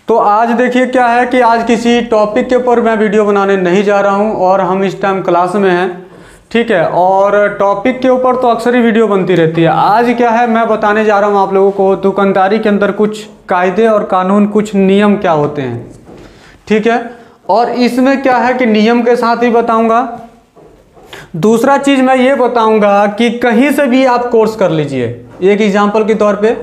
तो आज देखिए क्या है कि आज किसी टॉपिक के ऊपर मैं वीडियो बनाने नहीं जा रहा हूं और हम इस टाइम क्लास में हैं, ठीक है। और टॉपिक के ऊपर तो अक्सर ही वीडियो बनती रहती है। आज क्या है, मैं बताने जा रहा हूं आप लोगों को दुकानदारी के अंदर कुछ कायदे और कानून, कुछ नियम क्या होते हैं, ठीक है। और इसमें क्या है कि नियम के साथ ही बताऊंगा। दूसरा चीज मैं ये बताऊंगा कि कहीं से भी आप कोर्स कर लीजिए। एक एग्जांपल के तौर पे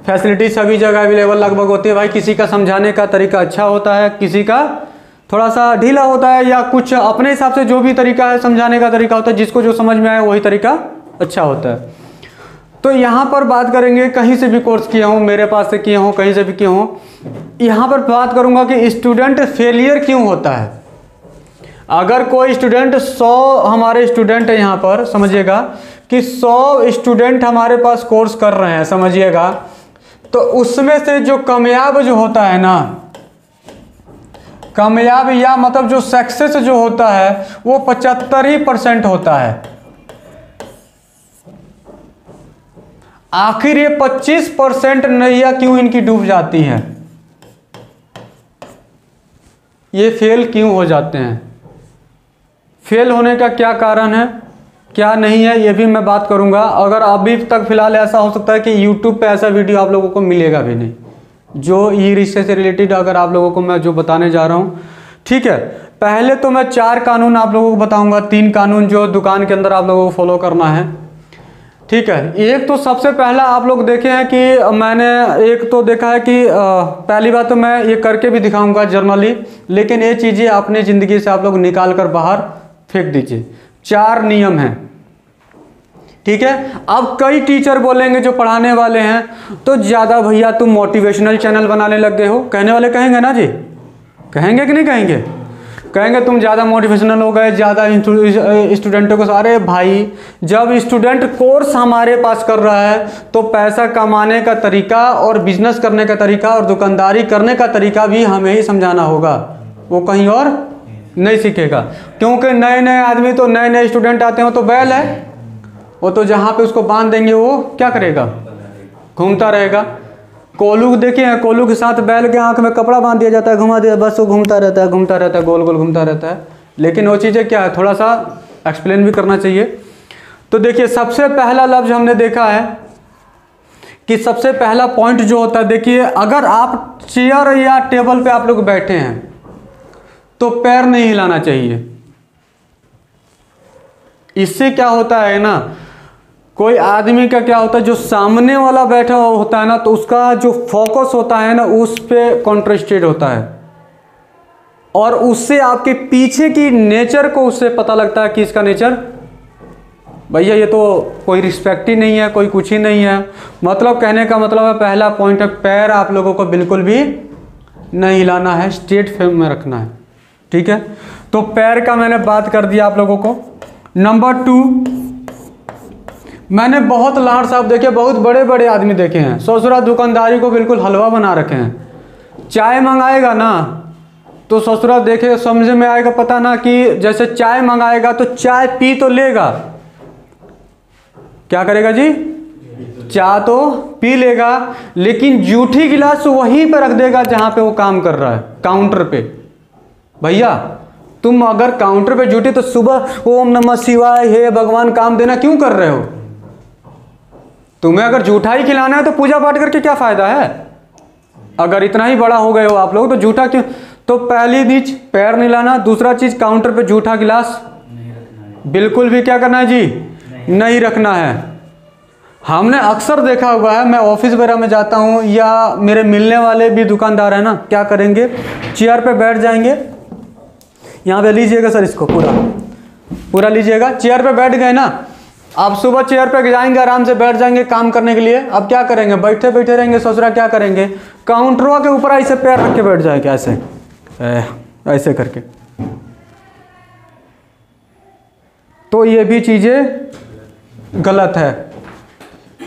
फैसिलिटी सभी जगह अवेलेबल लगभग होती है भाई। किसी का समझाने का तरीका अच्छा होता है, किसी का थोड़ा सा ढीला होता है, या कुछ अपने हिसाब से जो भी तरीका है समझाने का तरीका होता है, जिसको जो समझ में आए वही तरीका अच्छा होता है। तो यहाँ पर बात करेंगे, कहीं से भी कोर्स किया हूँ, मेरे पास से किया हूँ, कहीं से भी किया हूँ। यहाँ पर बात करूँगा कि स्टूडेंट फेलियर क्यों होता है। अगर कोई स्टूडेंट 100 हमारे स्टूडेंट है, यहाँ पर समझिएगा कि 100 स्टूडेंट हमारे पास कोर्स कर रहे हैं, समझिएगा, तो उसमें से जो कामयाब जो होता है ना, कामयाब या मतलब जो सक्सेस जो होता है वो 75% होता है। आखिर ये 25% नैया क्यों इनकी डूब जाती है, ये फेल क्यों हो जाते हैं, फेल होने का क्या कारण है, क्या नहीं है, ये भी मैं बात करूंगा। अगर अभी तक फिलहाल ऐसा हो सकता है कि YouTube पे ऐसा वीडियो आप लोगों को मिलेगा भी नहीं, जो ई रिश्ते से रिलेटेड अगर आप लोगों को मैं जो बताने जा रहा हूँ, ठीक है। पहले तो मैं 4 कानून आप लोगों को बताऊंगा, 3 कानून जो दुकान के अंदर आप लोगों को फॉलो करना है, ठीक है। एक तो सबसे पहला आप लोग देखे हैं कि मैंने एक तो देखा है कि पहली बात तो मैं ये करके भी दिखाऊंगा जर्नली, लेकिन ये चीज़ें अपने ज़िंदगी से आप लोग निकाल कर बाहर फेंक दीजिए। 4 नियम हैं, ठीक है। अब कई टीचर बोलेंगे जो पढ़ाने वाले हैं, तो ज़्यादा भैया तुम मोटिवेशनल चैनल बनाने लग गए हो, कहने वाले कहेंगे ना जी, कहेंगे कि नहीं कहेंगे, कहेंगे तुम ज़्यादा मोटिवेशनल हो गए, ज़्यादा स्टूडेंटों को। अरे भाई, जब स्टूडेंट कोर्स हमारे पास कर रहा है तो पैसा कमाने का तरीका और बिजनेस करने का तरीका और दुकानदारी करने का तरीका भी हमें ही समझाना होगा, वो कहीं और नहीं सीखेगा। क्योंकि नए नए आदमी तो नए नए स्टूडेंट आते हो तो बैल है, वो तो जहाँ पे उसको बांध देंगे वो क्या करेगा, घूमता रहेगा। कोल्हू देखे हैं, कोल्हू के साथ बैल के आंख में कपड़ा बांध दिया जाता है, घुमा दिया, बस वो घूमता रहता है, घूमता रहता है, गोल गोल घूमता रहता है। लेकिन वो चीज़ें क्या है, थोड़ा सा एक्सप्लेन भी करना चाहिए। तो देखिए, सबसे पहला लफ्ज हमने देखा है कि सबसे पहला पॉइंट जो होता है, देखिए, अगर आप चेयर या टेबल पे आप लोग बैठे हैं तो पैर नहीं हिलाना चाहिए। इससे क्या होता है ना, कोई आदमी का क्या होता है, जो सामने वाला बैठा होता है ना, तो उसका जो फोकस होता है ना उस पे कॉन्ट्रेस्टेड होता है, और उससे आपके पीछे की नेचर को उससे पता लगता है कि इसका नेचर, भैया ये तो कोई रिस्पेक्ट ही नहीं है, कोई कुछ ही नहीं है। मतलब कहने का मतलब है, पहला पॉइंट है, पैर आप लोगों को बिल्कुल भी नहीं हिलाना है, स्ट्रेट फॉर्म में रखना है, ठीक है। तो पैर का मैंने बात कर दिया आप लोगों को। नंबर 2, मैंने बहुत लाड साहब देखे, बहुत बड़े बड़े आदमी देखे हैं, ससुरा दुकानदारी को बिल्कुल हलवा बना रखे हैं। चाय मंगाएगा ना तो ससुरा देखे समझ में आएगा, पता ना कि जैसे चाय मंगाएगा तो चाय पी तो लेगा, क्या करेगा जी, चाय तो पी लेगा, लेकिन जूठी गिलास वहीं पर रख देगा जहां पे वो काम कर रहा है, काउंटर पे। भैया तुम अगर काउंटर पे जूठी, तो सुबह ओम नमः शिवाय, हे भगवान काम देना क्यों कर रहे हो। तुम्हें अगर जूठा ही खिलाना है तो पूजा पाठ करके क्या फायदा है। अगर इतना ही बड़ा हो गए हो आप लोग तो जूठा क्यों। तो पहली चीज पैर नहीं लाना, दूसरा चीज काउंटर पे जूठा गिलास बिल्कुल भी क्या करना है जी, नहीं रखना है। हमने अक्सर देखा हुआ है, मैं ऑफिस वगैरह में जाता हूँ या मेरे मिलने वाले भी दुकानदार है ना, क्या करेंगे, चेयर पे बैठ जाएंगे, यहाँ पे लीजिएगा सर, इसको पूरा पूरा लीजिएगा, चेयर पे बैठ गए ना, आप सुबह चेयर पे जाएंगे, आराम से बैठ जाएंगे काम करने के लिए। अब क्या करेंगे, बैठे बैठे रहेंगे, ससुरा क्या करेंगे, काउंटरों के ऊपर ऐसे पैर रख के बैठ जाएंगे, ऐसे ऐसे करके। तो ये भी चीजें गलत है।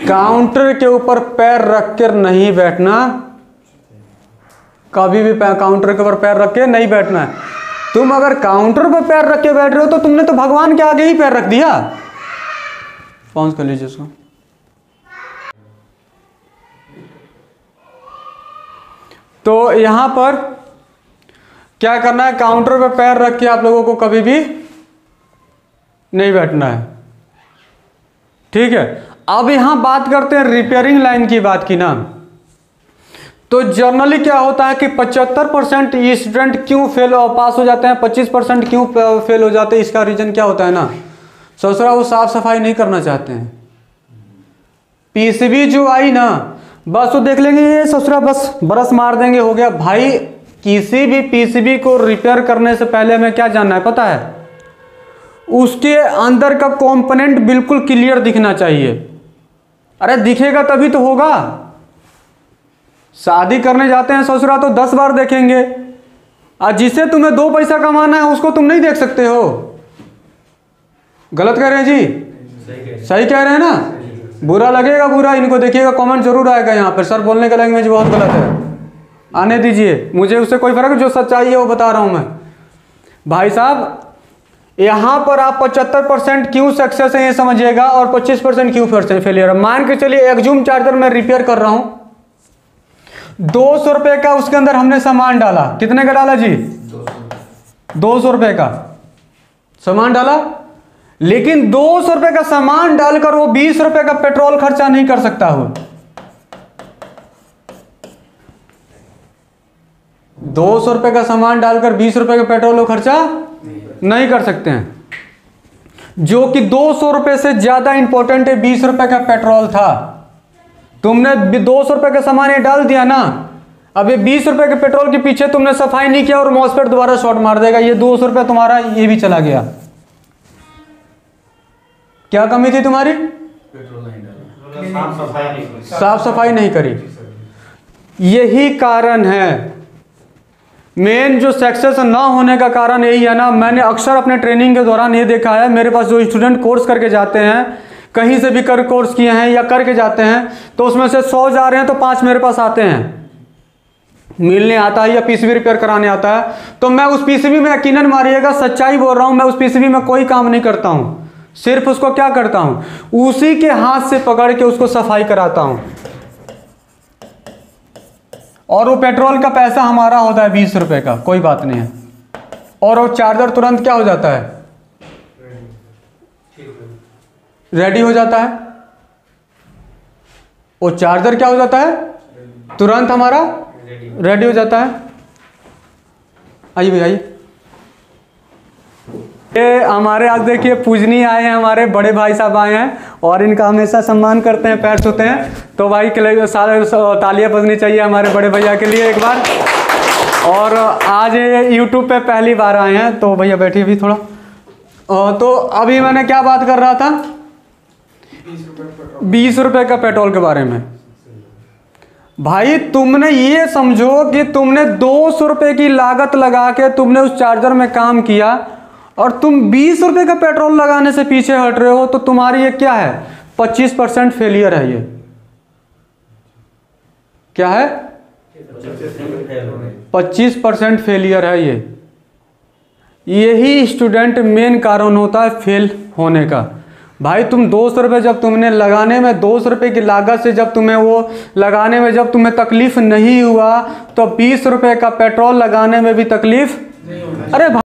काउंटर के ऊपर पैर रख कर नहीं बैठना, कभी भी काउंटर के ऊपर पैर रख के नहीं बैठना है। तुम अगर काउंटर पर पैर रख के बैठ रहे हो तो तुमने तो भगवान के आगे ही पैर रख दिया। पॉज कर लीजिए इसको। तो यहाँ पर क्या करना है, काउंटर पे पैर रख के आप लोगों को कभी भी नहीं बैठना है, ठीक है। अब यहाँ बात करते हैं रिपेयरिंग लाइन की बात की ना, तो जर्नली क्या होता है कि 75% स्टूडेंट क्यों फेल और पास हो जाते हैं, 25% क्यों फेल हो जाते हैं, इसका रीजन क्या होता है ना, ससुरा वो साफ सफाई नहीं करना चाहते हैं। पीसीबी जो आई ना, बस वो देख लेंगे ये ससुरा बस ब्रश मार देंगे हो गया। भाई किसी भी पीसीबी को रिपेयर करने से पहले हमें क्या जानना है पता है, उसके अंदर का कंपोनेंट बिल्कुल क्लियर दिखना चाहिए। अरे दिखेगा तभी तो होगा। शादी करने जाते हैं ससुरा तो 10 बार देखेंगे, और जिसे तुम्हें 2 पैसा कमाना है उसको तुम नहीं देख सकते हो। गलत कह रहे हैं जी? सही कह रहे हैं ना? बुरा लगेगा, बुरा इनको देखिएगा, कमेंट जरूर आएगा यहाँ पर, सर बोलने का लैंग्वेज बहुत गलत है, आने दीजिए, मुझे उससे कोई फर्क, जो सच्चाई है वो बता रहा हूं मैं। भाई साहब यहां पर आप 75% क्यों सक्सेस है ये समझिएगा, और 25% क्यों फेलियर है। मान के चलिए एक जूम चार्जर मैं रिपेयर कर रहा हूं, 200 रुपए का उसके अंदर हमने सामान डाला। कितने का डाला जी? 200 रुपए का सामान डाला, लेकिन 200 रुपए का सामान डालकर वो 20 रुपए का पेट्रोल खर्चा नहीं कर सकता हो। 200 रुपए का सामान डालकर 20 रुपए का पेट्रोल खर्चा नहीं कर सकते हैं, जो कि 200 रुपए से ज्यादा इंपॉर्टेंट है 20 रुपए का पेट्रोल था। तुमने 200 रुपए का सामान ये डाल दिया ना, अब ये 20 रुपए के पेट्रोल के पीछे तुमने सफाई नहीं किया और मॉस्फेट दोबारा शॉर्ट मार देगा, ये 200 रुपए तुम्हारा ये भी चला गया। क्या कमी थी तुम्हारी? साफ सफाई नहीं करी। यही कारण है, मेन जो सक्सेस ना होने का कारण यही है ना। मैंने अक्सर अपने ट्रेनिंग के दौरान ये देखा है, मेरे पास जो स्टूडेंट कोर्स करके जाते हैं, कहीं से भी कर कोर्स किए हैं या करके जाते हैं, तो उसमें से 100 जा रहे हैं तो 5 मेरे पास आते हैं, मिलने आता है या पीसीबी रिपेयर कराने आता है। तो मैं उस पीसीबी में यकीनन मारिएगा, सच्चाई बोल रहा हूं, मैं उस पीसीबी में कोई काम नहीं करता हूं, सिर्फ उसको क्या करता हूं, उसी के हाथ से पकड़ के उसको सफाई कराता हूं, और वो पेट्रोल का पैसा हमारा होता है 20 रुपए का, कोई बात नहीं है। और वो चार्जर तुरंत क्या हो जाता है, रेडी हो जाता है। वो चार्जर क्या हो जाता है, तुरंत हमारा रेडी हो जाता है। आइए भाई आइए। ये हमारे आज देखिए पूजनी आए हैं, हमारे बड़े भाई साहब आए हैं, और इनका हमेशा सम्मान करते हैं, पैर छूते हैं, तो भाई के लिए सारे तालियां बजनी चाहिए हमारे बड़े भैया के लिए एक बार। और आज ये यूट्यूब पे पहली बार आए हैं, तो भैया बैठिए भी थोड़ा। तो अभी मैंने क्या बात कर रहा था, 20 रुपए का पेट्रोल के बारे में। भाई तुमने ये समझो कि तुमने 200 रुपए की लागत लगा के तुमने उस चार्जर में काम किया, और तुम 20 रुपए का पेट्रोल लगाने से पीछे हट रहे हो, तो तुम्हारी ये क्या है, 25% फेलियर है। ये क्या है, 25% फेलियर है। यही स्टूडेंट मेन कारण होता है फेल होने का। भाई तुम 200 रुपये जब तुमने लगाने में, 200 रुपये की लागत से जब तुम्हें वो लगाने में जब तुम्हें तकलीफ नहीं हुआ, तो 20 रुपये का पेट्रोल लगाने में भी तकलीफ, अरे